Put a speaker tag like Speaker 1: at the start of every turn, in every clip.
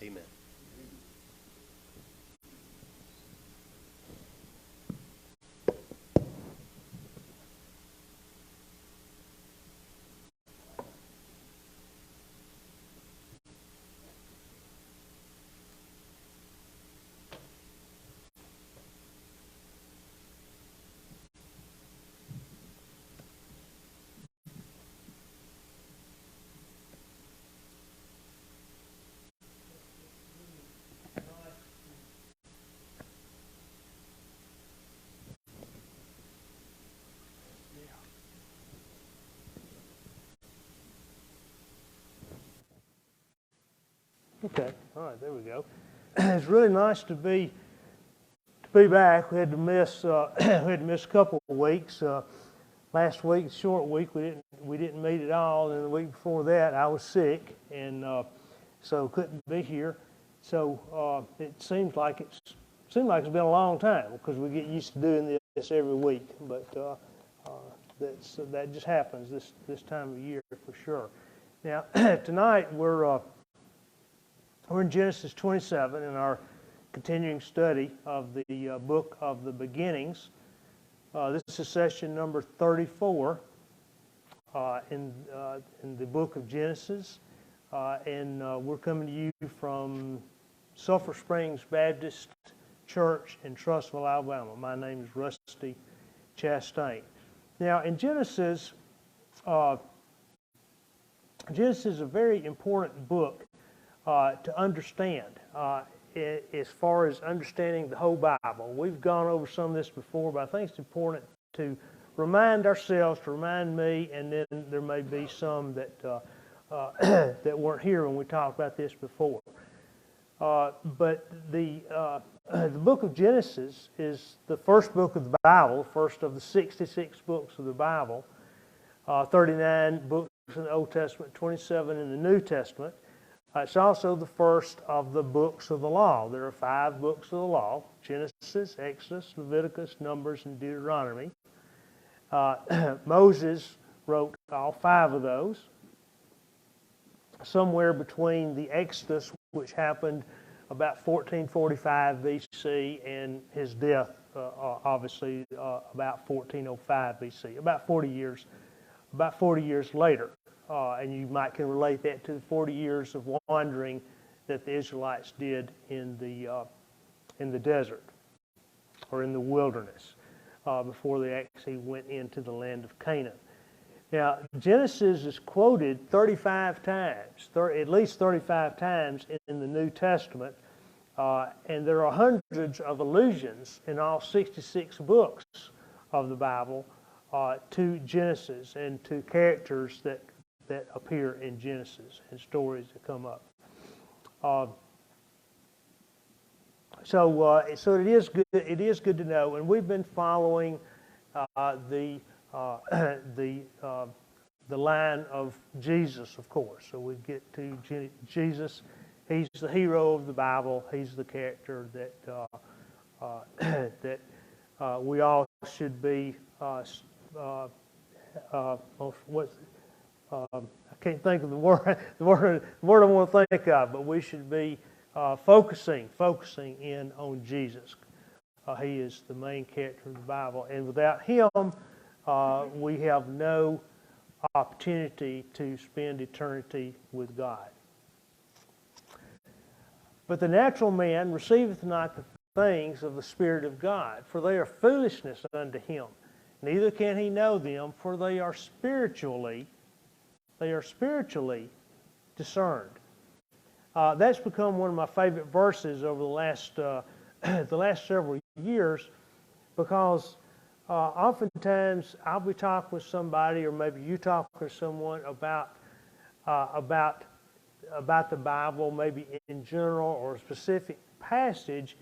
Speaker 1: Amen.
Speaker 2: Okay, all right, there we go. It's really nice to be back. We had to miss a couple of weeks. Last week, short week, we didn't meet at all, and the week before that, I was sick, and so couldn't be here. So it seems like it's been a long time because we get used to doing this every week, but that just happens this time of year for sure. Now tonight we're in Genesis 27 in our continuing study of the book of the beginnings. This is session number 34 in the book of Genesis, and we're coming to you from Sulphur Springs Baptist Church in Trussville, Alabama. My name is Rusty Chastain. Now, in Genesis is a very important book to understand as far as understanding the whole Bible. We've gone over some of this before, but I think it's important to remind ourselves, to remind me, and then there may be some that that weren't here when we talked about this before. But the book of Genesis is the first book of the Bible, first of the 66 books of the Bible, 39 books in the Old Testament, 27 in the New Testament. It's also the first of the books of the law. There are 5 books of the law: Genesis, Exodus, Leviticus, Numbers, and Deuteronomy. Moses wrote all 5 of those. Somewhere between the Exodus, which happened about 1445 BC, and his death, obviously, about 1405 BC, about 40 years later. And you can relate that to the 40 years of wandering that the Israelites did in the desert or in the wilderness before they actually went into the land of Canaan. Now, Genesis is quoted 35 times, at least 35 times in the New Testament, and there are hundreds of allusions in all 66 books of the Bible to Genesis and to characters that appear in Genesis and stories that come up. So it is good. It is good to know, and we've been following the line of Jesus, of course. So we get to Jesus. He's the hero of the Bible. He's the character that we all should be. I can't think of the word I want to think of, but we should be focusing in on Jesus. He is the main character of the Bible, and without him, we have no opportunity to spend eternity with God. But the natural man receiveth not the things of the Spirit of God, for they are foolishness unto him. Neither can he know them, for they are spiritually discerned. That's become one of my favorite verses over the last several years, because oftentimes I'll be talking with somebody, or maybe you talk with someone about the Bible, maybe in general or a specific passage,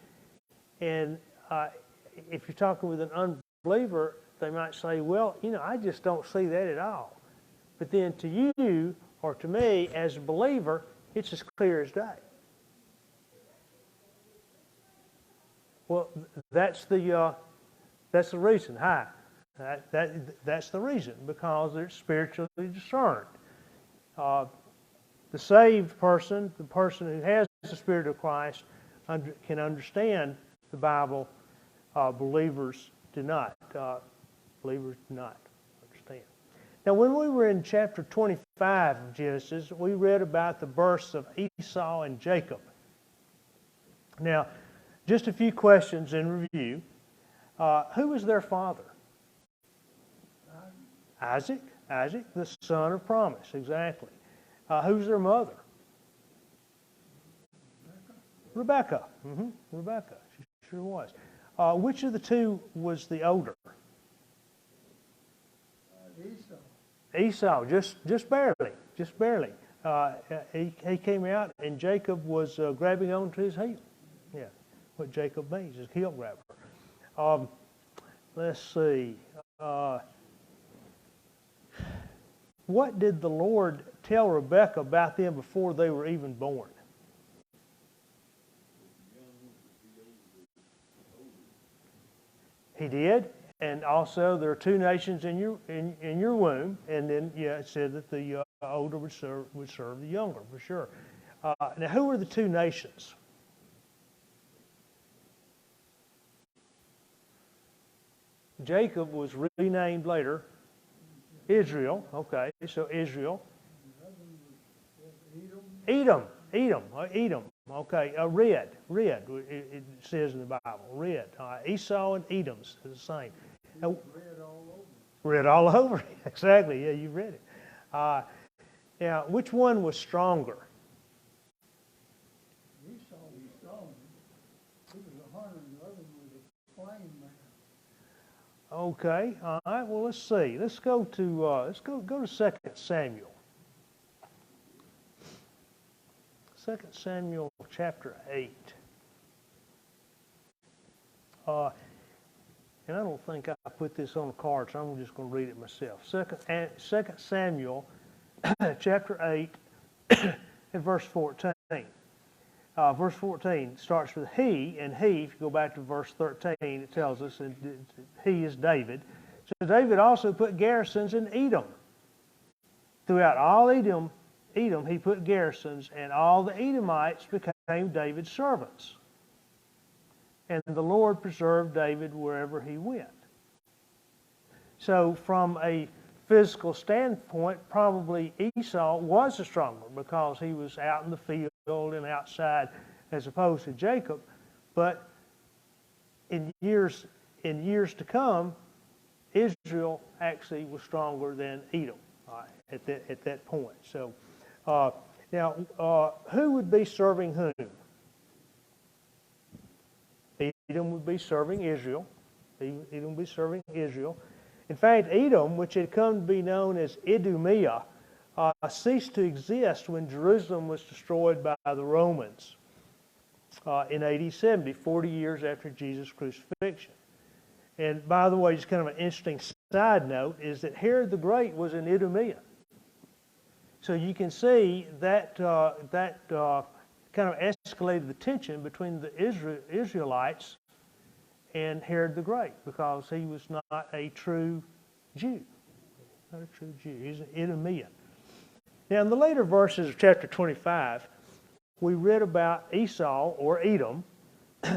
Speaker 2: and if you're talking with an unbeliever, they might say, well, I just don't see that at all. But then to you or to me as a believer, it's as clear as day. Well, that's the reason. That's the reason, because they're spiritually discerned. The saved person, the person who has the Spirit of Christ, can understand the Bible. Believers do not. Believers do not understand. Now, when we were in chapter 25 of Genesis, we read about the births of Esau and Jacob. Now, just a few questions in review. Who was their father? Isaac. Isaac, the son of promise, exactly. Who's their mother? Rebecca. Rebecca. She sure was. Which of the two was the older? Esau, just barely, just barely. He came out, and Jacob was grabbing onto his heel. Yeah, what Jacob means is heel grabber. Let's see. What did the Lord tell Rebekah about them before they were even born? He did, and also there are two nations in your womb, and then it said that the older would serve the younger, for sure. Now, who were the two nations? Jacob was renamed later Israel. Okay, so Israel. Edom. Okay, red. It says in the Bible, red. Esau and Edom's is the same. Now, red all over. Exactly. Yeah, you read it. Now, which one was stronger?
Speaker 1: Esau was stronger. He was a hunter, and the other was a plain man.
Speaker 2: Okay. All right. Well, let's see. Let's go to 2 Samuel. 2 Samuel chapter 8. And I don't think I put this on the card, so I'm just going to read it myself. 2 Samuel chapter 8 and verse 14. Verse 14 starts with he, and he, if you go back to verse 13, it tells us that he is David. So David also put garrisons in Edom. Throughout all Edom, he put garrisons, and all the Edomites became David's servants. And the Lord preserved David wherever he went. So from a physical standpoint, probably Esau was the stronger because he was out in the field and outside as opposed to Jacob. But in years to come, Israel actually was stronger than Edom at that point. So now, who would be serving whom? Edom would be serving Israel. Edom would be serving Israel. In fact, Edom, which had come to be known as Idumea, ceased to exist when Jerusalem was destroyed by the Romans in AD 70, 40 years after Jesus' crucifixion. And by the way, just kind of an interesting side note is that Herod the Great was in Idumea. So you can see that kind of escalated the tension between the Israelites and Herod the Great because he was not a true Jew. Not a true Jew. He's an Idumean. Now, in the later verses of chapter 25, we read about Esau, or Edom,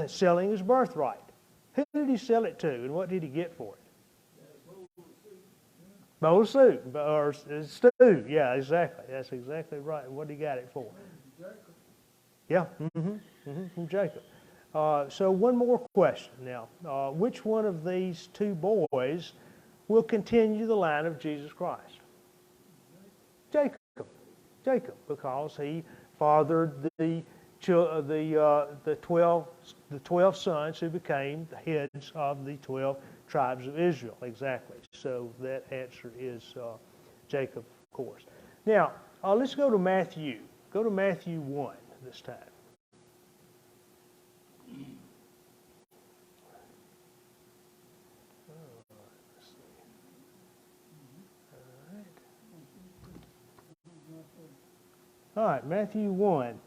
Speaker 2: selling his birthright. Who did he sell it to, and what did he get for it? Bowl of soup, or stew. Yeah, exactly. That's exactly right. What did he got it for?
Speaker 1: Jacob.
Speaker 2: Yeah, from Jacob. So one more question now. Which one of these two boys will continue the line of Jesus Christ? Jacob. Jacob, because he fathered the 12 sons who became the heads of the 12 tribes of Israel. Exactly. So that answer is Jacob, of course. Now, let's go to Matthew. Go to Matthew 1 this time. All right, Matthew 1.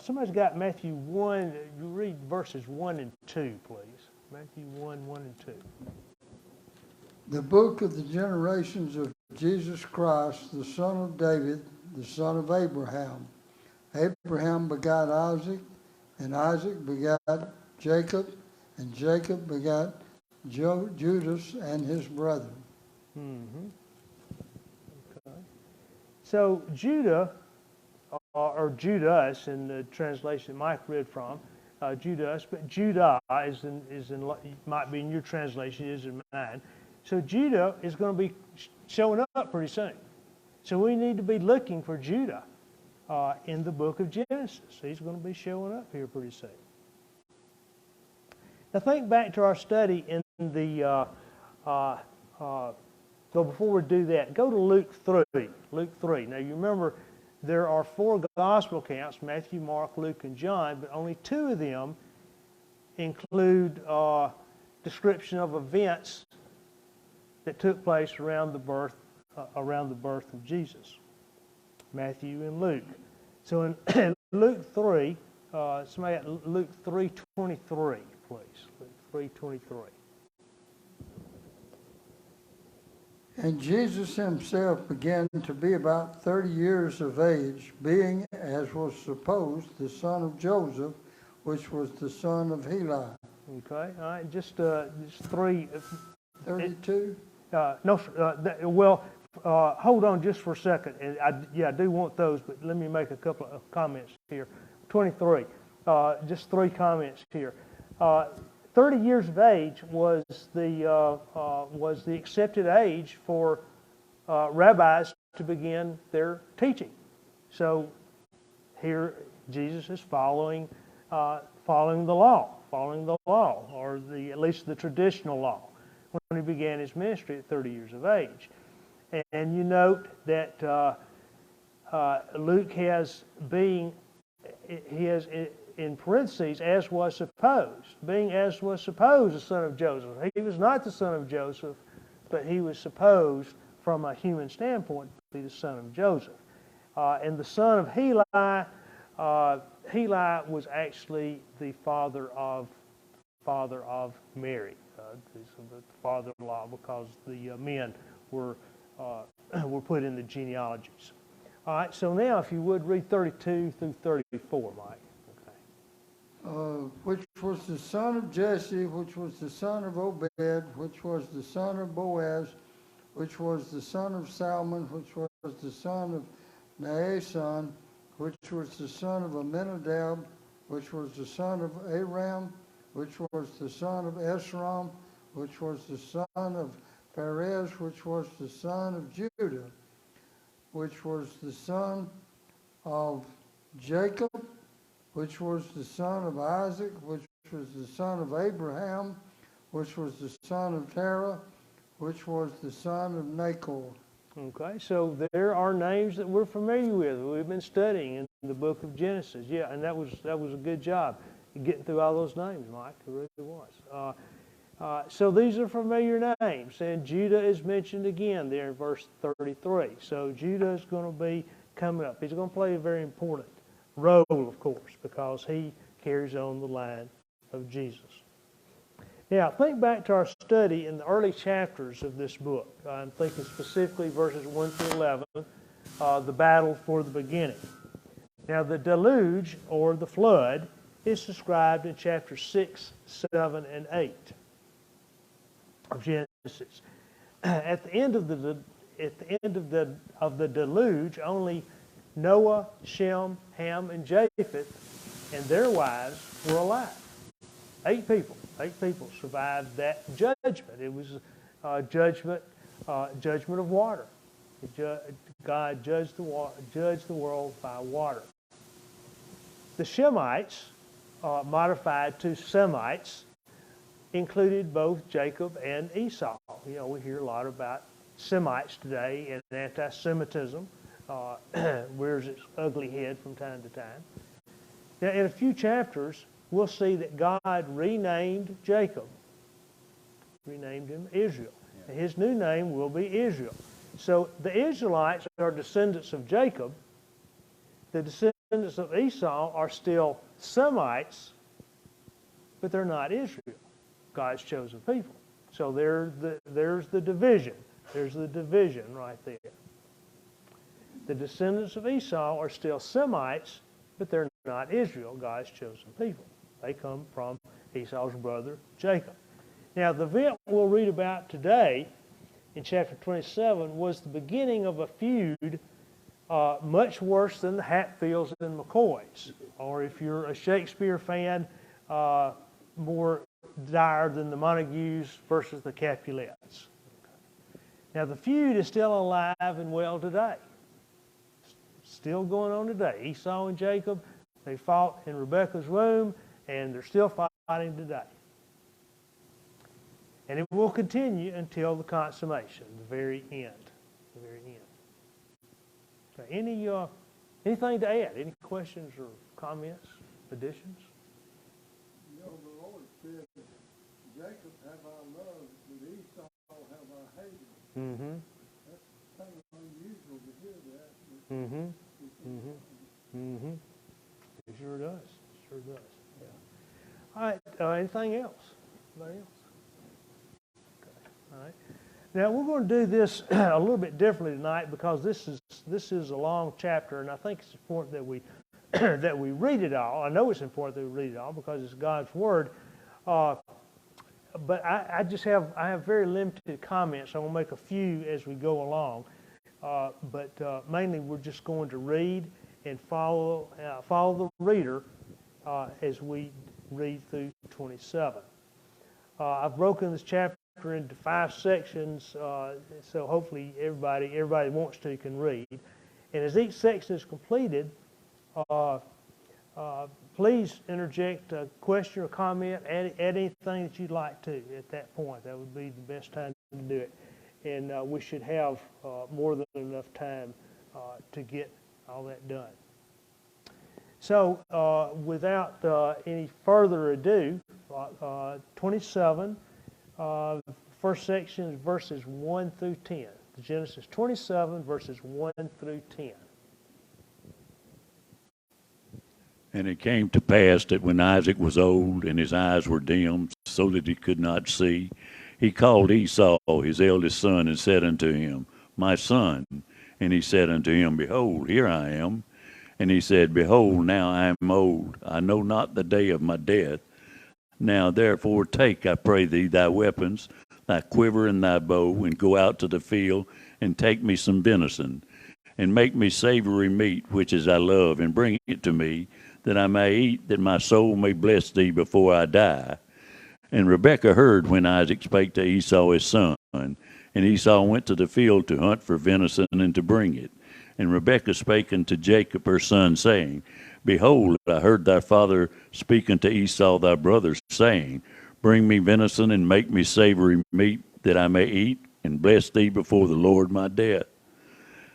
Speaker 2: Somebody's got Matthew 1. You read verses 1 and 2, please. Matthew 1, 1 and 2.
Speaker 1: The book of the generations of Jesus Christ, the son of David, the son of Abraham. Abraham begot Isaac, and Isaac begot Jacob, and Jacob begot Judas and his brethren.
Speaker 2: Mm-hmm. Okay. So Judah, or Judas in the translation Mike read from, Judas, but Judah might be in your translation, is in mine. So Judah is going to be showing up pretty soon. So we need to be looking for Judah in the book of Genesis. He's going to be showing up here pretty soon. Now think back to our study in the, so before we do that, go to Luke 3. Luke 3. Now you remember there are 4 gospel accounts, Matthew, Mark, Luke, and John, but only 2 of them include description of events that took place around the birth of Jesus, Matthew and Luke. So in Luke 3, somebody at Luke 3:23, please. Luke 3:23.
Speaker 1: And Jesus himself began to be about 30 years of age, being, as was supposed, the son of Joseph, which was the son of Heli.
Speaker 2: Okay, all right, just 3.
Speaker 1: 32?
Speaker 2: Hold on just for a second. And I do want those, but let me make a couple of comments here. 23, just 3 comments here. 30 years of age was the accepted age for rabbis to begin their teaching. So here Jesus is following the law, or at least the traditional law, when he began his ministry at 30 years of age. And you note that Luke has in parentheses, as was supposed, being as was supposed the son of Joseph. He was not the son of Joseph, but he was supposed from a human standpoint to be the son of Joseph. And the son of Heli, Heli was actually the father of Mary, the father-in-law, because the men were put in the genealogies. All right, so now if you would read 32 through 34, Mike.
Speaker 1: Which was the son of Jesse, which was the son of Obed, which was the son of Boaz, which was the son of Salmon, which was the son of Naasson, which was the son of Amminadab, which was the son of Aram, which was the son of Esrom, which was the son of Perez, which was the son of Judah, which was the son of Jacob, which was the son of Isaac, which was the son of Abraham, which was the son of Terah, which was the son of Nachor.
Speaker 2: Okay, so there are names that we're familiar with. We've been studying in the book of Genesis. Yeah, and that was a good job getting through all those names, Mike. It really was. So these are familiar names, and Judah is mentioned again there in verse 33. So Judah is going to be coming up. He's going to play a very important role, of course, because he carries on the line of Jesus. Now, think back to our study in the early chapters of this book. I'm thinking specifically verses 1 through 11, the battle for the beginning. Now, the deluge, or the flood, is described in chapters 6, 7, and 8 of Genesis. At the end of the deluge, only Noah, Shem, Ham, and Japheth and their wives were alive. 8 people survived that judgment. It was judgment of water. God judged the world by water. The Shemites, modified to Semites, included both Jacob and Esau. You know, we hear a lot about Semites today, and anti-Semitism rears its ugly head from time to time. Now, in a few chapters, we'll see that God renamed Jacob, renamed him Israel. Yeah. And his new name will be Israel. So the Israelites are descendants of Jacob. The descendants of Esau are still Semites, but they're not Israel, God's chosen people. So there's the division. There's the division right there. The descendants of Esau are still Semites, but they're not Israel, God's chosen people. They come from Esau's brother, Jacob. Now, the event we'll read about today in chapter 27 was the beginning of a feud much worse than the Hatfields and McCoys, or if you're a Shakespeare fan, more dire than the Montagues versus the Capulets. Now, the feud is still alive and well today. Still going on today. Esau and Jacob, they fought in Rebekah's womb, and they're still fighting today. And it will continue until the consummation, the very end. The very end. Okay, anything to add? Any questions or comments, additions?
Speaker 1: You know, the Lord said, Jacob have I loved, but Esau have I hated.
Speaker 2: Mm-hmm.
Speaker 1: That's kind of unusual to hear that.
Speaker 2: Mm-hmm. Mm-hmm. Mm-hmm. It sure does. It sure does. Yeah. All right. Anything else? Anybody else? Okay. All right. Now we're going to do this a little bit differently tonight because this is a long chapter, and I think it's important that we that we read it all. I know it's important that we read it all because it's God's Word. But I have very limited comments. I will make a few as we go along. But mainly we're just going to read and follow the reader as we read through 27. I've broken this chapter into 5 sections, so hopefully everybody wants to can read. And as each section is completed, please interject a question or comment, add anything that you'd like to at that point. That would be the best time to do it. And we should have more than enough time to get all that done. So without any further ado, 27, first section is verses 1 through 10. Genesis 27, verses 1 through 10.
Speaker 3: And it came to pass that when Isaac was old and his eyes were dim, so that he could not see, he called Esau his eldest son and said unto him, My son. And he said unto him, Behold, here I am. And he said, Behold, now I am old. I know not the day of my death. Now therefore take, I pray thee, thy weapons, thy quiver and thy bow, and go out to the field, and take me some venison, and make me savory meat, which is I love, and bring it to me, that I may eat, that my soul may bless thee before I die. And Rebekah heard when Isaac spake to Esau his son. And Esau went to the field to hunt for venison and to bring it. And Rebekah spake unto Jacob her son, saying, Behold, I heard thy father speak unto Esau thy brother, saying, Bring me venison and make me savory meat, that I may eat and bless thee before the Lord my death.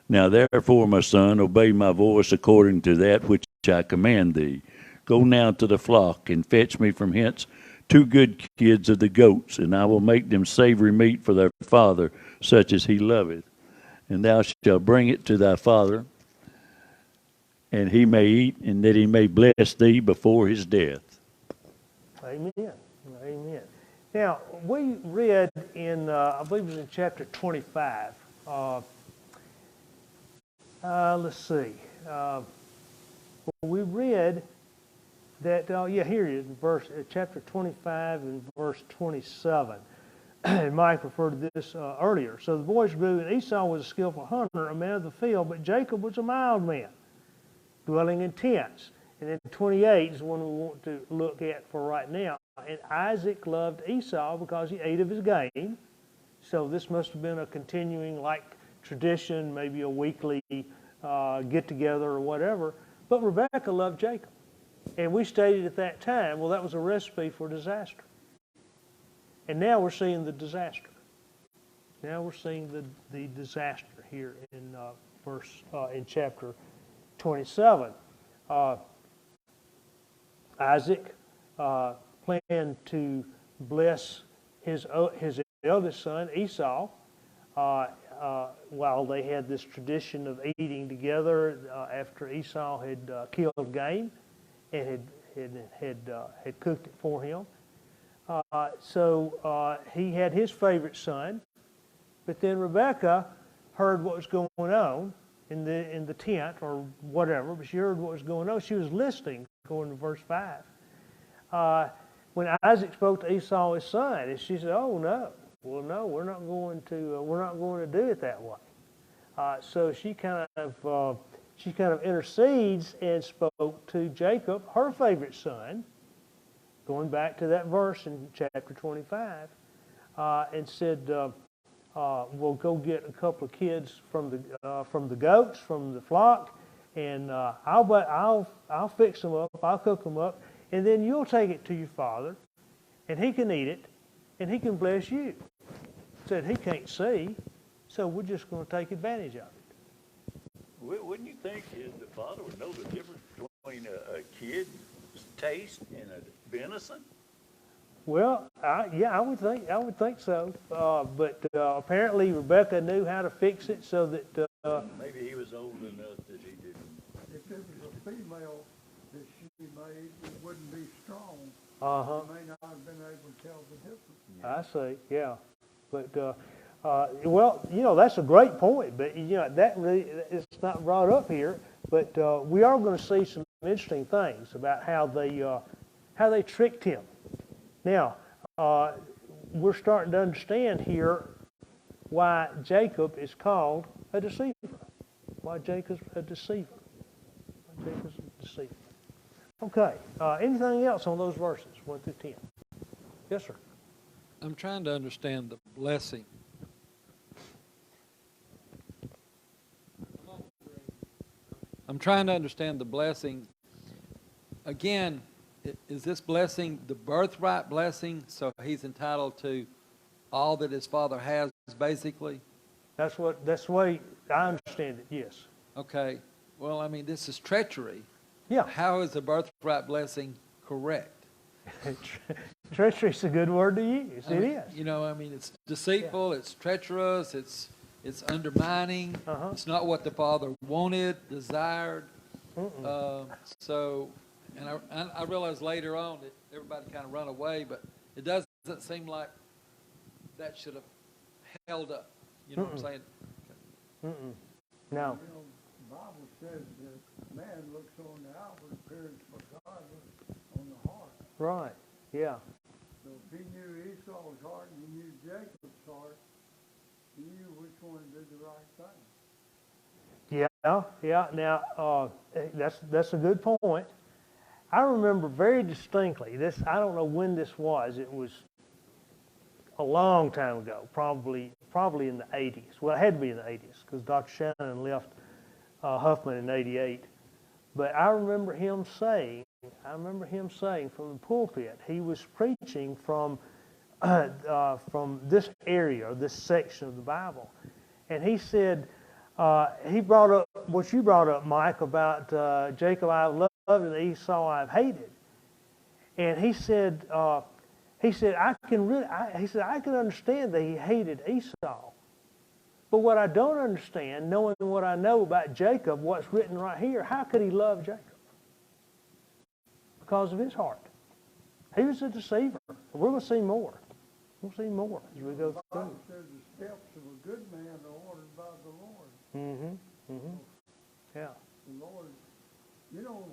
Speaker 3: Now therefore, my son, obey my voice according to that which I command thee. Go now to the flock, and fetch me from hence 2 good kids of the goats, and I will make them savory meat for their father, such as he loveth. And thou shalt bring it to thy father, and he may eat, and that he may bless thee before his death.
Speaker 2: Amen. Amen. Now, we read in, I believe it was in chapter 25. Let's see. We read that, here it is, chapter 25 and verse 27. And Mike referred to this earlier. So the boys grew, and Esau was a skillful hunter, a man of the field, but Jacob was a mild man, dwelling in tents. And then 28 is one we want to look at for right now. And Isaac loved Esau because he ate of his game. So this must have been a continuing, like, tradition, maybe a weekly get-together or whatever. But Rebekah loved Jacob. And we stated at that time, well, that was a recipe for disaster. And now we're seeing the disaster. Now we're seeing the disaster here in in chapter 27. Isaac planned to bless his eldest son Esau while they had this tradition of eating together after Esau had killed game and had cooked it for him. So he had his favorite son, but then Rebekah heard what was going on, in the tent or whatever, but she heard what was going on. She was listening, according to verse 5. When Isaac spoke to Esau, his son, and she said, "Oh no, well no, we're not going to do it that way." So she kind of intercedes and spoke to Jacob, her favorite son, going back to that verse in chapter 25, and said, "We'll go get a couple of kids from the goats, from the flock, and I'll fix them up, I'll cook them up, and then you'll take it to your father, and he can eat it, and he can bless you." Said he can't see, so we're just going to take advantage of it.
Speaker 3: Wouldn't you think the father would know the difference between a kid's taste and a venison?
Speaker 2: Well, I would think so. But apparently Rebecca knew how to fix it so that.
Speaker 3: Maybe he was old enough that he didn't.
Speaker 1: If it was a female that she made, it wouldn't be strong.
Speaker 2: Uh-huh.
Speaker 1: May not have been able to tell the difference.
Speaker 2: I see. Yeah, but well, that's a great point. But that really it's not brought up here. But we are going to see some interesting things about how they tricked him. Now, we're starting to understand here why Jacob is called a deceiver. Why Jacob's a deceiver. Okay, anything else on those verses, 1 through 10? Yes, sir.
Speaker 4: I'm trying to understand the blessing. Again, is this blessing the birthright blessing, so he's entitled to all that his father has, basically?
Speaker 2: That's the way I understand it, yes.
Speaker 4: Okay. Well, I mean, this is treachery.
Speaker 2: Yeah.
Speaker 4: How is the birthright blessing correct?
Speaker 2: Treachery's a good word to use. It is.
Speaker 4: It's deceitful, it's treacherous, it's undermining.
Speaker 2: Uh-huh.
Speaker 4: It's not what the father wanted, desired. And I realized later on that everybody kind of run away, but it doesn't seem like that should have held up. You know what I'm saying?
Speaker 2: No.
Speaker 1: The Bible says that man looks on the outward appearance, but God looks on the heart.
Speaker 2: Right. Yeah.
Speaker 1: So if he knew Esau's heart and he knew Jacob's heart, he knew which one did the right thing.
Speaker 2: Yeah. Now, that's a good point. I remember very distinctly this. I don't know when this was. It was a long time ago, probably in the 80s. Well, it had to be in the 80s because Dr. Shannon left Huffman in 88. But I remember him saying from the pulpit, he was preaching from this area, this section of the Bible, and he said, he brought up what you brought up, Mike, about Jacob I've loved and Esau I've hated, and he said I can understand that he hated Esau, but what I don't understand, knowing what I know about Jacob, what's written right here, how could he love Jacob? Because of his heart. He was a deceiver. We're going to see more. We'll see more as we go
Speaker 1: The
Speaker 2: through.
Speaker 1: Bible says the steps of a good man are ordered by the Lord.
Speaker 2: Yeah.
Speaker 1: The Lord,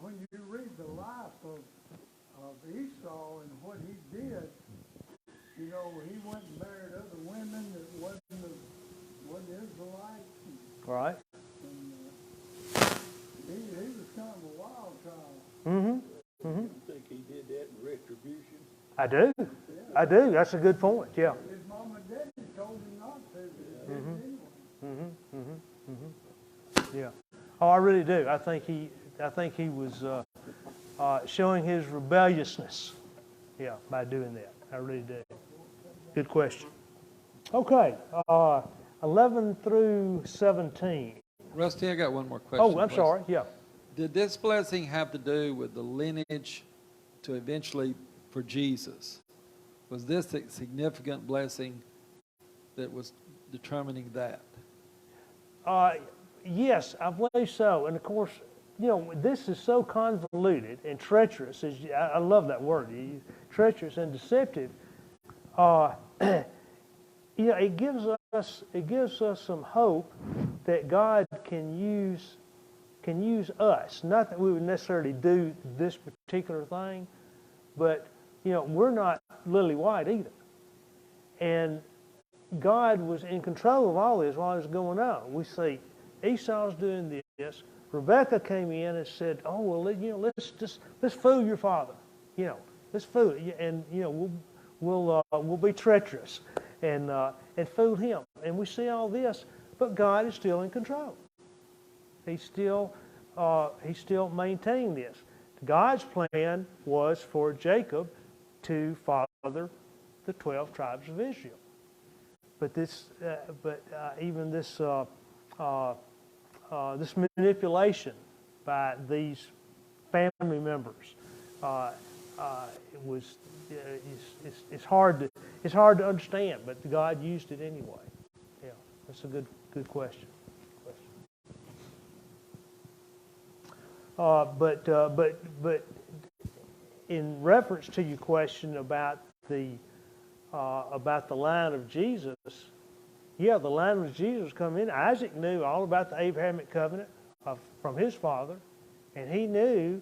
Speaker 1: when you read the life of Esau and what he did, he went and married other women that wasn't Israelites.
Speaker 2: Right.
Speaker 1: And he was kind of a wild child.
Speaker 3: You think he did that in retribution?
Speaker 2: I do. I do. That's a good point. Yeah.
Speaker 1: His mom and daddy told him not to. Anyway.
Speaker 2: Yeah. Oh, I really do. I think he was showing his rebelliousness. Yeah, by doing that. I really do. Good question. Okay. 11 through 17.
Speaker 4: Rusty, I got one more question.
Speaker 2: Oh, I'm sorry. Yeah.
Speaker 4: Did this blessing have to do with the lineage to eventually for Jesus? Was this a significant blessing that was determining that?
Speaker 2: Yes, I believe so. And of course, this is so convoluted and treacherous. I love that word. Treacherous and deceptive. It gives us some hope that God can use us. Not that we would necessarily do this particular thing, but we're not lily white either. And God was in control of all this while it was going on. We see Esau's doing this. Rebecca came in and said, "Oh well, let's fool your father. Let's fool, and we'll be treacherous and fool him." And we see all this, but God is still in control. He's still maintaining this. God's plan was for Jacob to father the 12 tribes of Israel. But even this this manipulation by these family members, it's hard to understand. But God used it anyway. Yeah, that's a good question. But in reference to your question about the line of Jesus, the line of Jesus come in. Isaac knew all about the Abrahamic covenant from his father, and he knew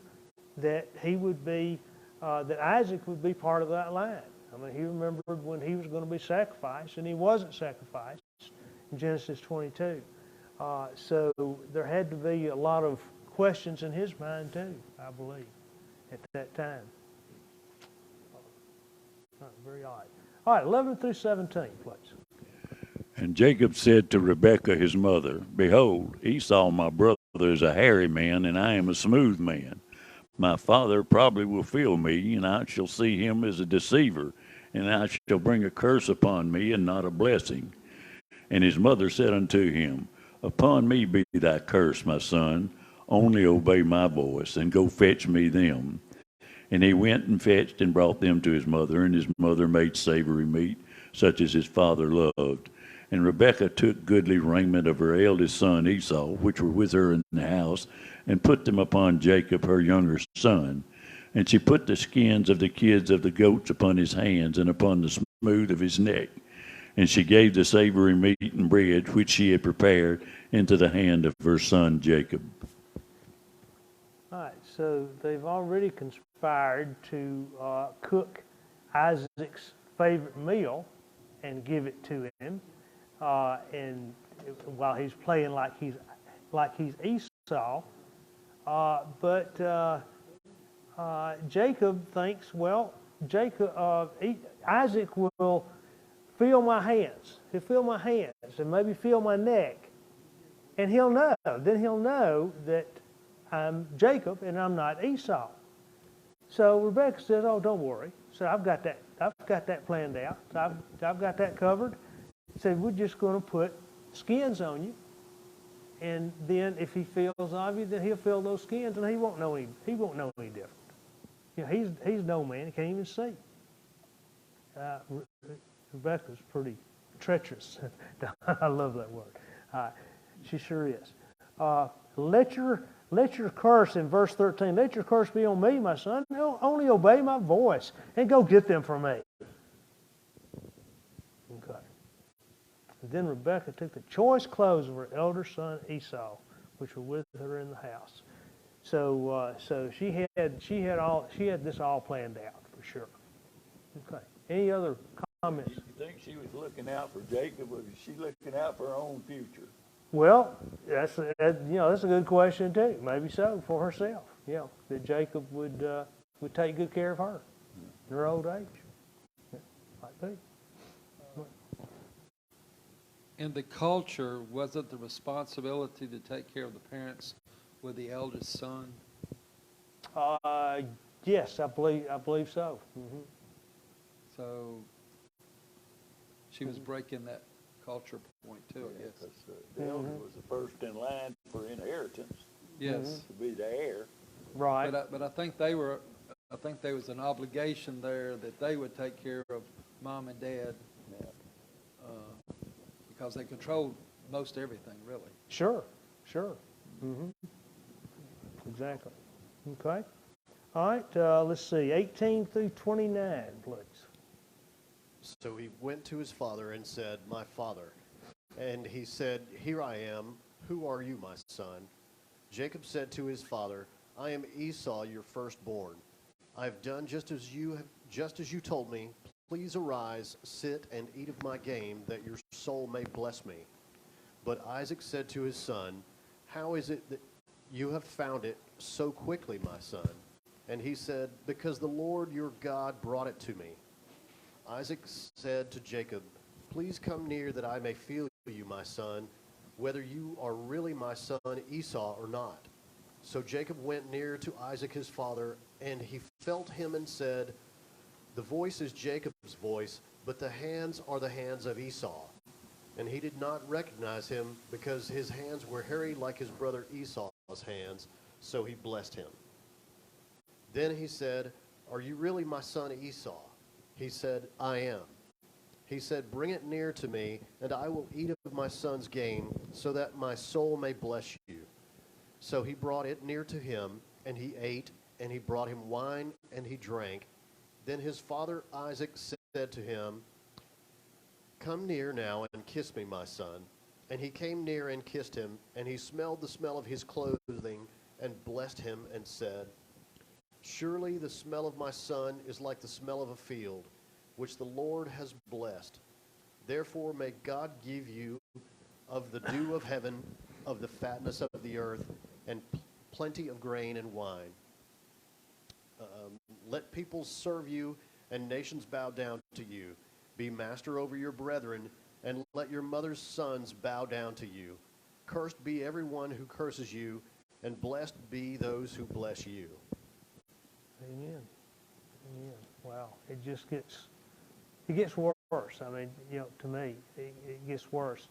Speaker 2: that he would be that Isaac would be part of that line. I mean, he remembered when he was going to be sacrificed, and he wasn't sacrificed in Genesis 22. So there had to be a lot of questions in his mind too, I believe, at that time. Very odd. All right, 11 through 17, please.
Speaker 3: And Jacob said to Rebekah his mother, Behold, Esau my brother is a hairy man, and I am a smooth man. My father probably will feel me, and I shall see him as a deceiver, and I shall bring a curse upon me, and not a blessing. And his mother said unto him, Upon me be thy curse, my son. Only obey my voice, and go fetch me them. And he went and fetched and brought them to his mother, and his mother made savory meat, such as his father loved. And Rebekah took goodly raiment of her eldest son Esau, which were with her in the house, and put them upon Jacob her younger son. And she put the skins of the kids of the goats upon his hands, and upon the smooth of his neck. And she gave the savory meat and bread, which she had prepared, into the hand of her son Jacob.
Speaker 2: All right, so they've already conspired to cook Isaac's favorite meal and give it to him, and while he's playing like he's Esau, but Jacob thinks, well, Isaac will feel my hands. He'll feel my hands and maybe feel my neck, and he'll know. Then he'll know that I'm Jacob and I'm not Esau. So Rebekah says, "Oh, don't worry." So I've got that planned out. So I've got that covered. So we're just going to put skins on you, and then if he feels of you, then he'll feel those skins, and he won't know any different. He's no man; he can't even see. Rebekah's pretty treacherous. I love that word. She sure is. Let your curse, in verse 13, let your curse be on me, my son. Only obey my voice and go get them for me. Okay. And then Rebekah took the choice clothes of her elder son Esau, which were with her in the house. So she had this all planned out for sure. Okay. Any other comments?
Speaker 3: You think she was looking out for Jacob, or was she looking out for her own future?
Speaker 2: Well, that's a good question too. Maybe so for herself. That Jacob would take good care of her in her old age. Might be.
Speaker 4: In the culture, was it the responsibility to take care of the parents with the eldest son?
Speaker 2: Yes, I believe so. Mm-hmm.
Speaker 4: So she was breaking that culture point too, I guess.
Speaker 3: The elder was the first in line for inheritance.
Speaker 4: Yes.
Speaker 3: To be the heir.
Speaker 2: Right.
Speaker 4: But I think there was an obligation there that they would take care of mom and dad, because they controlled most everything, really.
Speaker 2: Sure. Mm-hmm. Exactly. Okay. All right. Let's see. 18 through 29, please.
Speaker 5: So he went to his father and said, My father. And he said, Here I am. "Who are you, my son?" Jacob said to his father, "I am Esau, your firstborn. I have done just as you told me. Please arise, sit, and eat of my game, that your soul may bless me." But Isaac said to his son, "How is it that you have found it so quickly, my son?" And he said, "Because the Lord your God brought it to me." Isaac said to Jacob, "Please come near that I may feel you, my son, whether you are really my son Esau or not." So Jacob went near to Isaac his father, and he felt him and said, "The voice is Jacob's voice, but the hands are the hands of Esau." And he did not recognize him, because his hands were hairy like his brother Esau's hands, so he blessed him. Then he said, "Are you really my son Esau?" He said, "I am." He said, "Bring it near to me, and I will eat of my son's game, so that my soul may bless you." So he brought it near to him, and he ate, and he brought him wine, and he drank. Then his father Isaac said to him, "Come near now and kiss me, my son." And he came near and kissed him, and he smelled the smell of his clothing, and blessed him, and said, "Surely the smell of my son is like the smell of a field, which the Lord has blessed. Therefore may God give you of the dew of heaven, of the fatness of the earth, and plenty of grain and wine. Let peoples serve you, and nations bow down to you. Be master over your brethren, and let your mother's sons bow down to you. Cursed be everyone who curses you, and blessed be those who bless you."
Speaker 2: Amen. Amen. Wow. It gets worse. I mean, to me, it gets worse.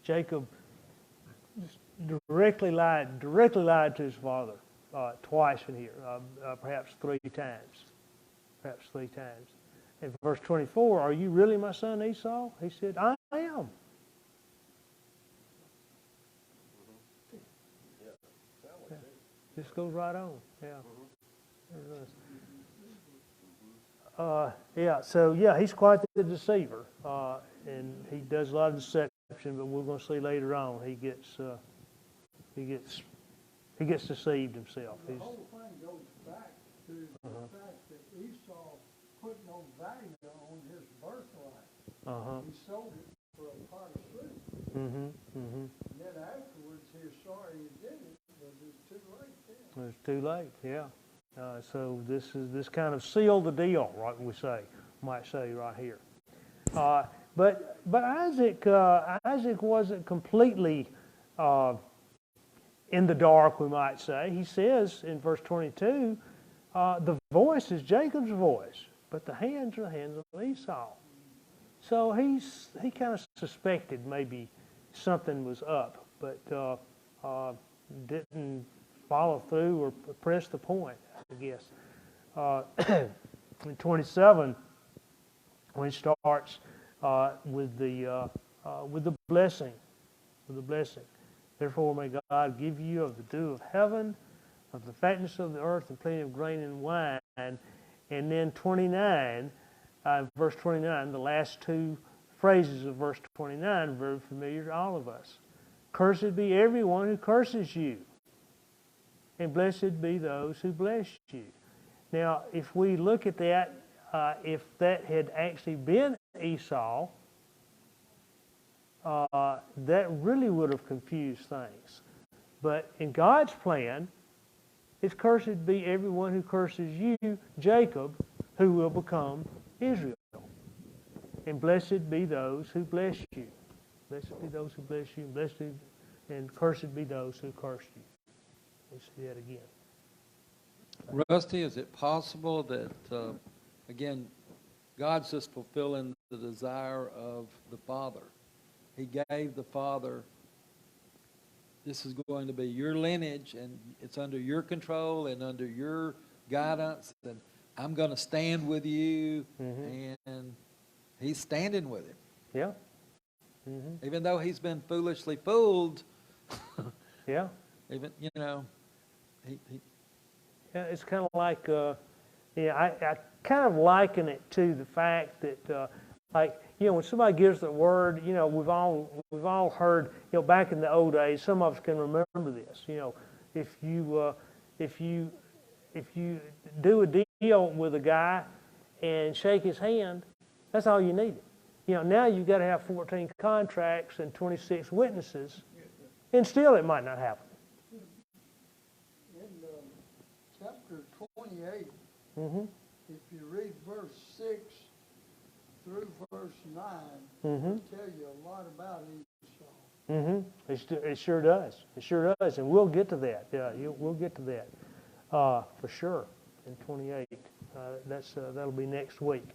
Speaker 2: Jacob directly lied to his father twice in here, perhaps three times. In verse 24, "Are you really my son Esau?" He said, "I am." Yeah. Just goes right on. Yeah. He's quite the deceiver, and he does a lot of deception. But we're going to see later on he gets deceived himself.
Speaker 1: The whole thing goes back to the fact that Esau put no value on his birthright. He sold it for a pot of soup. And then afterwards he was sorry he did it, but it's too late then.
Speaker 2: It's too late, yeah. So this kind of sealed the deal, right? Might say right here. But Isaac wasn't completely in the dark, we might say. He says in verse 22, the voice is Jacob's voice, but the hands are the hands of Esau. So he kind of suspected maybe something was up, but didn't follow through or press the point, I guess. In 27, when he starts with the blessing, "Therefore may God give you of the dew of heaven, of the fatness of the earth, and plenty of grain and wine." And then 29, verse 29, the last two phrases of verse 29 are very familiar to all of us. "Cursed be everyone who curses you, and blessed be those who bless you." Now, if we look at that, if that had actually been Esau, that really would have confused things. But in God's plan, it's "Cursed be everyone who curses you, Jacob, who will become Israel. And blessed be those who bless you." Blessed be those who bless you, and cursed be those who curse you. Let's see that again.
Speaker 4: Rusty, is it possible that, again, God's just fulfilling the desire of the Father? He gave the Father, this is going to be your lineage, and it's under your control and under your guidance, and I'm going to stand with you, and he's standing with him.
Speaker 2: Yeah.
Speaker 4: Even though he's been foolishly fooled,
Speaker 2: Yeah.
Speaker 4: even, he
Speaker 2: Yeah, it's kind of like, I kind of liken it to the fact that Like, when somebody gives the word, we've all heard, back in the old days, some of us can remember this. If you do a deal with a guy and shake his hand, that's all you needed. Now you've got to have 14 contracts and 26 witnesses, and still it might not happen.
Speaker 1: In chapter 28,
Speaker 2: Mm-hmm.
Speaker 1: if you read verse 6 through verse 9,
Speaker 2: Mm-hmm.
Speaker 1: it'll tell you a lot about Esau.
Speaker 2: Mm-hmm. It sure does. It sure does, and we'll get to that. Yeah, we'll get to that for sure in 28. That'll be next week.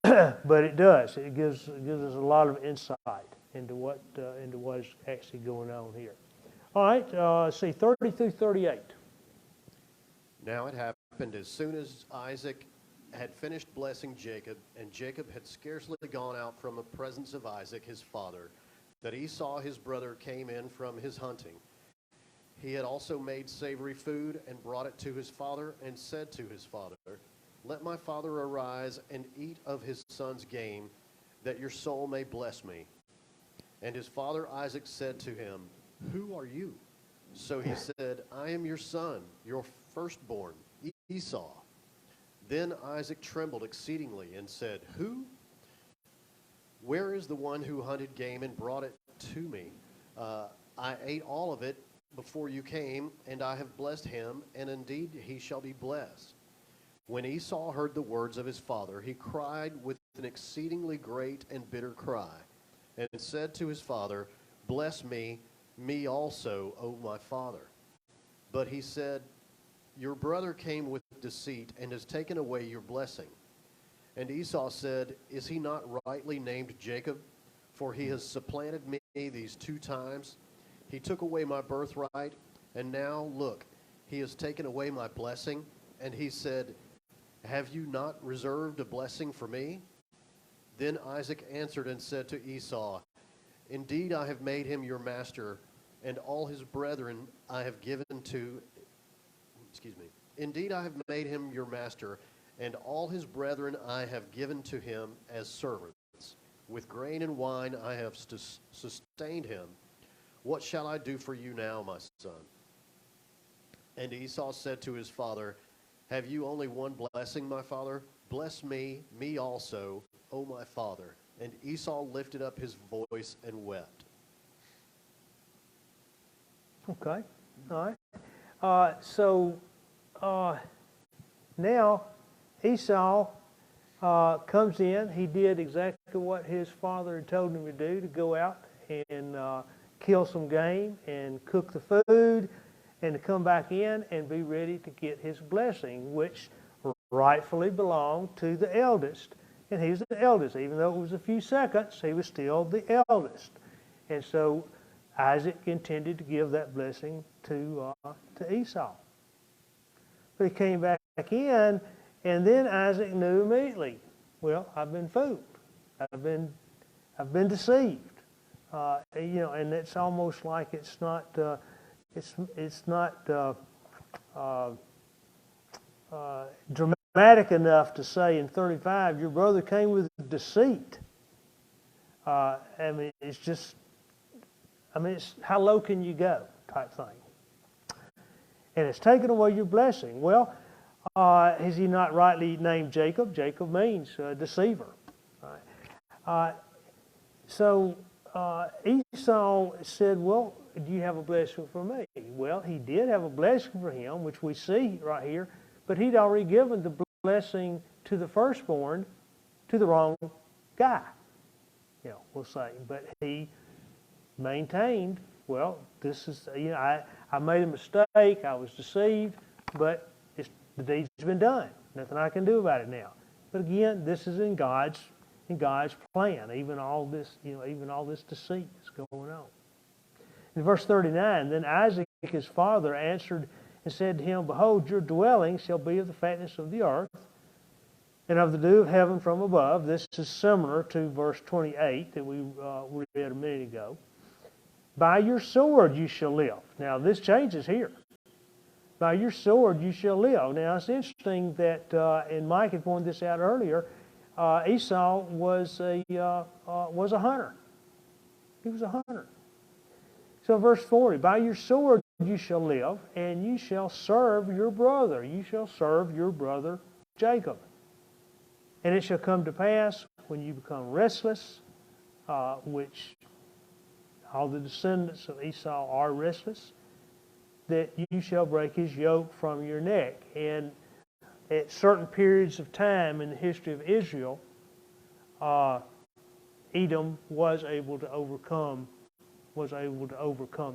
Speaker 2: But it does. It gives us a lot of insight into what is actually going on here. All right. Let's see, 30 through 38.
Speaker 5: Now it happened as soon as Isaac had finished blessing Jacob, and Jacob had scarcely gone out from the presence of Isaac his father, that Esau his brother came in from his hunting. He had also made savory food and brought it to his father, and said to his father, "Let my father arise and eat of his son's game, that your soul may bless me." And his father Isaac said to him, "Who are you?" So he said, "I am your son, your firstborn, Esau." Then Isaac trembled exceedingly and said, "Who? Where is the one who hunted game and brought it to me? I ate all of it before you came, and I have blessed him, and indeed he shall be blessed." When Esau heard the words of his father, he cried with an exceedingly great and bitter cry, and said to his father, "Bless me, me also, O my father." But he said, "Your brother came with deceit and has taken away your blessing." And Esau said, "Is he not rightly named Jacob? For he has supplanted me these 2 times. He took away my birthright, and now, look, he has taken away my blessing." And he said, "Have you not reserved a blessing for me?" Then Isaac answered and said to Esau, "Indeed, I have made him your master, and all his brethren I have given to, Indeed, I have made him your master, and all his brethren I have given to him as servants. With grain and wine I have sustained him. What shall I do for you now, my son?" And Esau said to his father, "Have you only one blessing, my father? Bless me, me also, O my father." And Esau lifted up his voice and wept.
Speaker 2: Okay. All right. Now Esau comes in. He did exactly what his father had told him to do, to go out and kill some game and cook the food, and to come back in and be ready to get his blessing, which rightfully belonged to the eldest. And he was the eldest. Even though it was a few seconds, he was still the eldest. And so Isaac intended to give that blessing to Esau. But he came back in, and then Isaac knew immediately, well, I've been fooled. I've been deceived. And it's almost like it's not dramatic enough to say in 35, your brother came with deceit. It's how low can you go type thing. And it's taken away your blessing. Well, is he not rightly named Jacob? Jacob means deceiver. So Esau said, well, do you have a blessing for me? Well, he did have a blessing for him, which we see right here, but he'd already given the blessing to the firstborn to the wrong guy, we'll say. But he maintained, well, this is, I made a mistake, I was deceived, but the deed's been done. Nothing I can do about it now. But again, this is in God's plan. Even all this deceit is going on. In verse 39, then Isaac his father answered and said to him, "Behold, your dwelling shall be of the fatness of the earth, and of the dew of heaven from above." This is similar to verse 28 that we read a minute ago. "By your sword you shall live." Now this changes here. By your sword you shall live. Now it's interesting that, and Mike had pointed this out earlier, Esau was a hunter. He was a hunter. So verse 40, by your sword you shall live, and you shall serve your brother. You shall serve your brother Jacob. And it shall come to pass when you become restless, which all the descendants of Esau are restless, that you shall break his yoke from your neck. And at certain periods of time in the history of Israel, Edom was able to overcome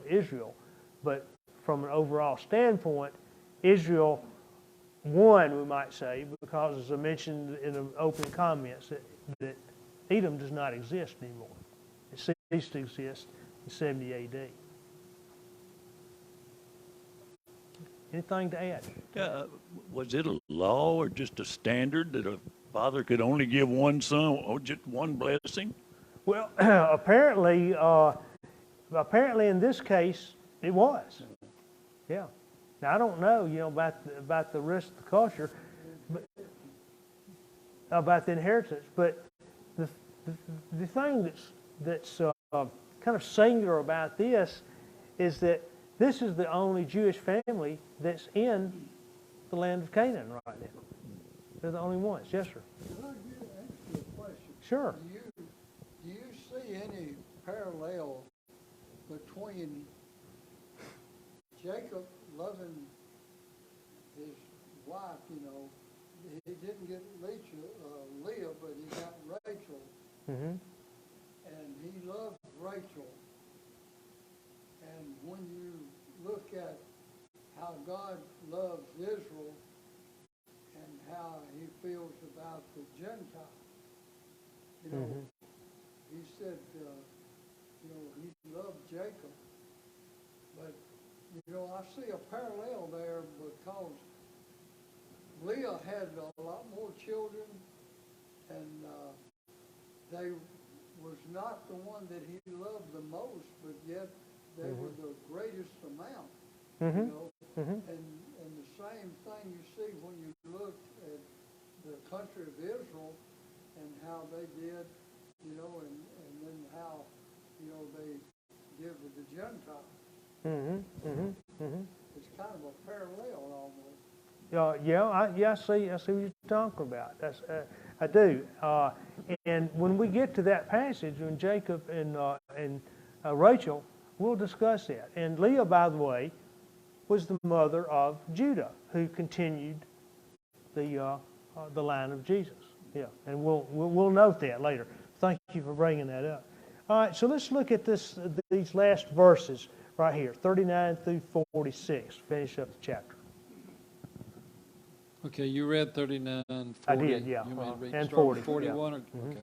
Speaker 2: Israel. But from an overall standpoint, Israel won, we might say, because as I mentioned in the opening comments, that Edom does not exist anymore. It ceased to exist in 70 A.D. Anything to add?
Speaker 3: Was it a law or just a standard that a father could only give one son or just one blessing?
Speaker 2: Well, apparently in this case, it was. Yeah. Now I don't know, about the rest of the culture, but about the inheritance. But the thing that's kind of singular about this is that this is the only Jewish family that's in the land of Canaan right now. They're the only ones. Yes, sir.
Speaker 1: Could I ask you a question?
Speaker 2: Sure.
Speaker 1: Do you see any parallel between Jacob loving his wife, he didn't get Leah, but he got Rachel,
Speaker 2: Mm-hmm.
Speaker 1: and he loved Rachel. And when you look at how God loves Israel and how he feels about the Gentiles,
Speaker 2: Mhm.
Speaker 1: he said, he loved Jacob. But, I see a parallel there because Leah had a lot more children, and they was not the one that he loved the most, but yet they were the greatest amount.
Speaker 2: Mhm.
Speaker 1: And the same thing you see when you look at the country of Israel and how they did, and then how, they did with the Gentiles.
Speaker 2: Mm-hmm. Mm-hmm. Mm-hmm.
Speaker 1: It's kind of a parallel almost.
Speaker 2: I see what you're talking about. I do. And when we get to that passage, when Jacob and Rachel, we'll discuss that. And Leah, by the way, was the mother of Judah, who continued the line of Jesus. Yeah, and we'll note that later. Thank you for bringing that up. All right, so let's look at these last verses right here, 39 through 46. Finish up the chapter.
Speaker 4: Okay, you read 39, 40.
Speaker 2: I did, yeah,
Speaker 4: You want me to read
Speaker 2: and
Speaker 4: start
Speaker 2: 40,
Speaker 4: with 41?
Speaker 2: yeah.
Speaker 4: Or, okay.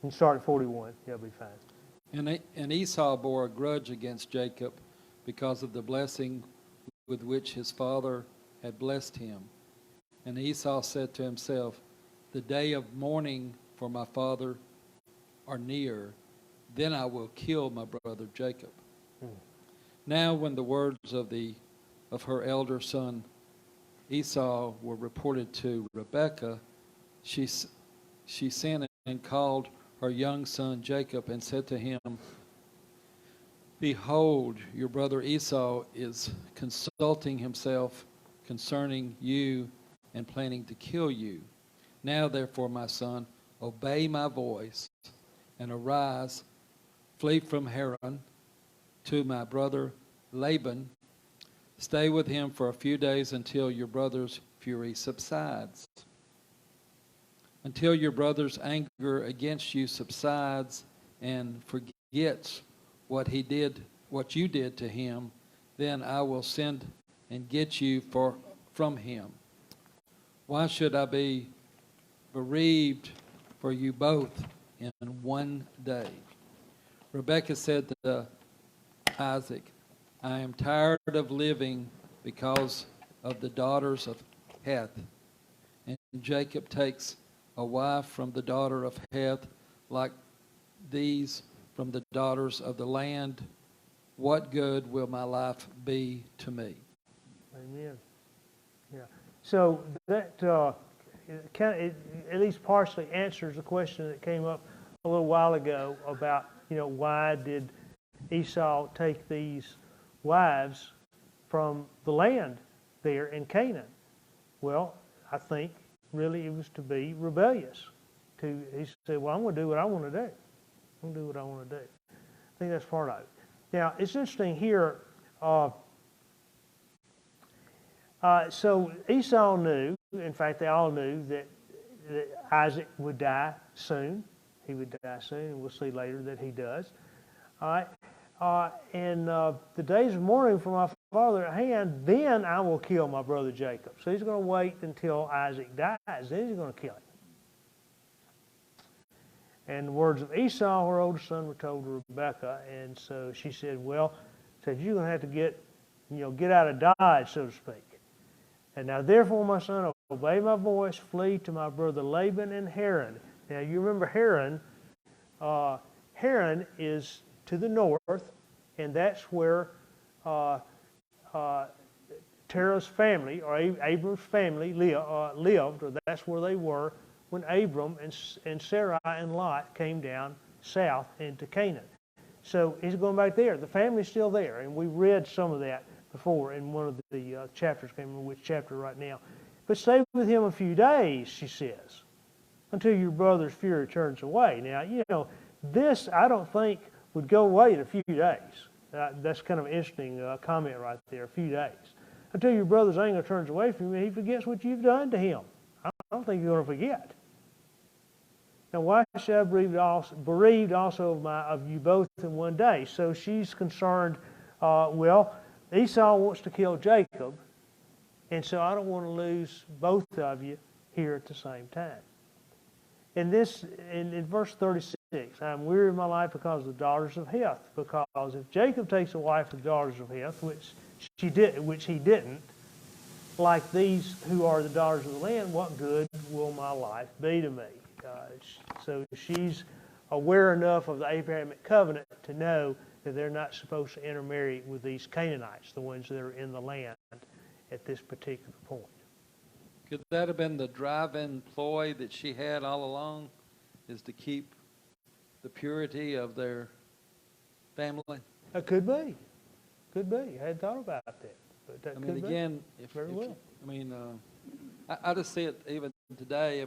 Speaker 2: And start at 41. That'll be fine.
Speaker 4: And Esau bore a grudge against Jacob because of the blessing with which his father had blessed him. And Esau said to himself, the day of mourning for my father are near, then I will kill my brother Jacob. Now when the words of her elder son Esau were reported to Rebekah, she sent and called her young son Jacob and said to him, behold, your brother Esau is consulting himself concerning you and planning to kill you. Now therefore, my son, obey my voice and arise, flee from Haran to my brother Laban. Stay with him for a few days until your brother's fury subsides. Until your brother's anger against you subsides and forgets what you did to him, then I will send and get you from him. Why should I be bereaved for you both in one day? Rebekah said to Isaac, I am tired of living because of the daughters of Heth. And Jacob takes a wife from the daughter of Heth, like these from the daughters of the land. What good will my life be to me?
Speaker 2: Amen. Yeah. So that it at least partially answers the question that came up a little while ago about, why did Esau take these wives from the land there in Canaan? Well, I think really it was to be rebellious. He said, well, I'm going to do what I want to do. I'm going to do what I want to do. I think that's part of it. Now, it's interesting here. So Esau knew, in fact, they all knew that Isaac would die soon. He would die soon, and we'll see later that he does. All right. And the days of mourning for my father at hand, then I will kill my brother Jacob. So he's going to wait until Isaac dies. Then he's going to kill him. And the words of Esau, her oldest son, were told to Rebekah. And so she said, you're going to have to get out of Dodge, so to speak. And now, therefore, my son, obey my voice, flee to my brother Laban and Haran. Now, you remember Haran. Haran is to the north, and that's where Terah's family, or Abram's family, lived, or that's where they were when Abram and Sarai and Lot came down south into Canaan. So he's going back there. The family's still there, and we read some of that before in one of the chapters. I can't remember which chapter right now. But stay with him a few days, she says, until your brother's fury turns away. Now, this I don't think would go away in a few days. That's kind of an interesting comment right there, a few days. Until your brother's anger turns away from you, he forgets what you've done to him. I don't think you're going to forget. Now, why should I be bereaved also of you both in one day? So she's concerned, Esau wants to kill Jacob, and so I don't want to lose both of you here at the same time. In verse 36, I'm weary of my life because of the daughters of Heth. Because if Jacob takes a wife of the daughters of Heth, which he didn't, like these who are the daughters of the land, what good will my life be to me? So she's aware enough of the Abrahamic covenant to know that they're not supposed to intermarry with these Canaanites, the ones that are in the land at this particular point.
Speaker 4: Could that have been the driving ploy that she had all along, is to keep the purity of their family?
Speaker 2: It could be. Could be. I hadn't thought about that. But that could
Speaker 4: again,
Speaker 2: be.
Speaker 4: I just see it even today.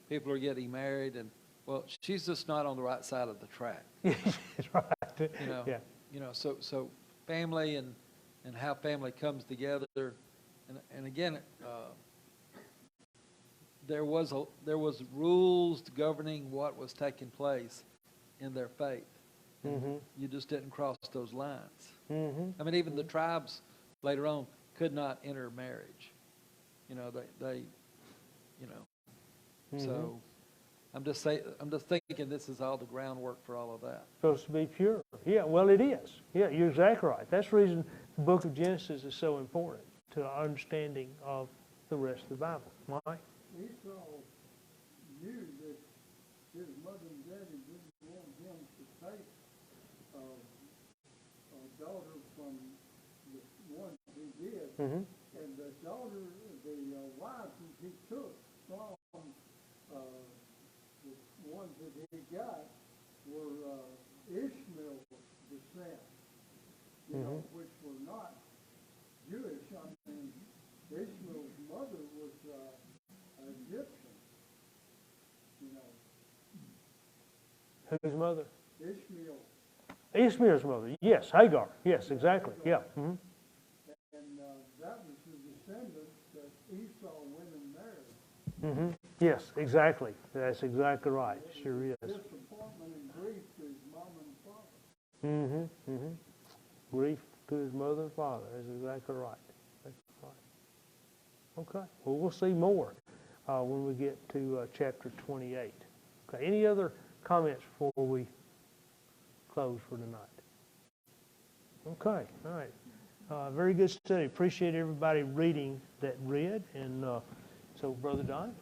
Speaker 4: People are getting married, and she's just not on the right side of the track.
Speaker 2: That's right. Yeah.
Speaker 4: So family and how family comes together, and again, there was rules governing what was taking place in their faith.
Speaker 2: Mm-hmm.
Speaker 4: You just didn't cross those lines.
Speaker 2: Mm-hmm.
Speaker 4: Even the tribes later on could not enter marriage. They
Speaker 2: Mm-hmm.
Speaker 4: So I'm just thinking this is all the groundwork for all of that.
Speaker 2: Supposed to be pure. Yeah, well, it is. Yeah, you're exactly right. That's the reason the book of Genesis is so important to our understanding of the rest of the Bible. Mike?
Speaker 1: Esau knew that his mother and daddy didn't want him to take a daughter from the one he did.
Speaker 2: Mm-hmm.
Speaker 1: And the wives that he took from the ones that he got were Ishmael's descent, which were not Jewish. Ishmael's mother was Egyptian,
Speaker 2: Whose mother?
Speaker 1: Ishmael.
Speaker 2: Ishmael's mother. Yes, Hagar. Yes, exactly. Yeah. Mm-hmm.
Speaker 1: And that was the descendant that Esau went and married.
Speaker 2: Mm-hmm. Yes, exactly. That's exactly right. Sure is.
Speaker 1: Disappointment and grief to his mom and father.
Speaker 2: Mm-hmm. Mm-hmm. Grief to his mother and father. That's exactly right. That's right. Okay. Well, we'll see more when we get to chapter 28. Okay. Any other comments before we close for tonight? Okay. All right. Very good study. Appreciate everybody reading that read. And so, Brother Don.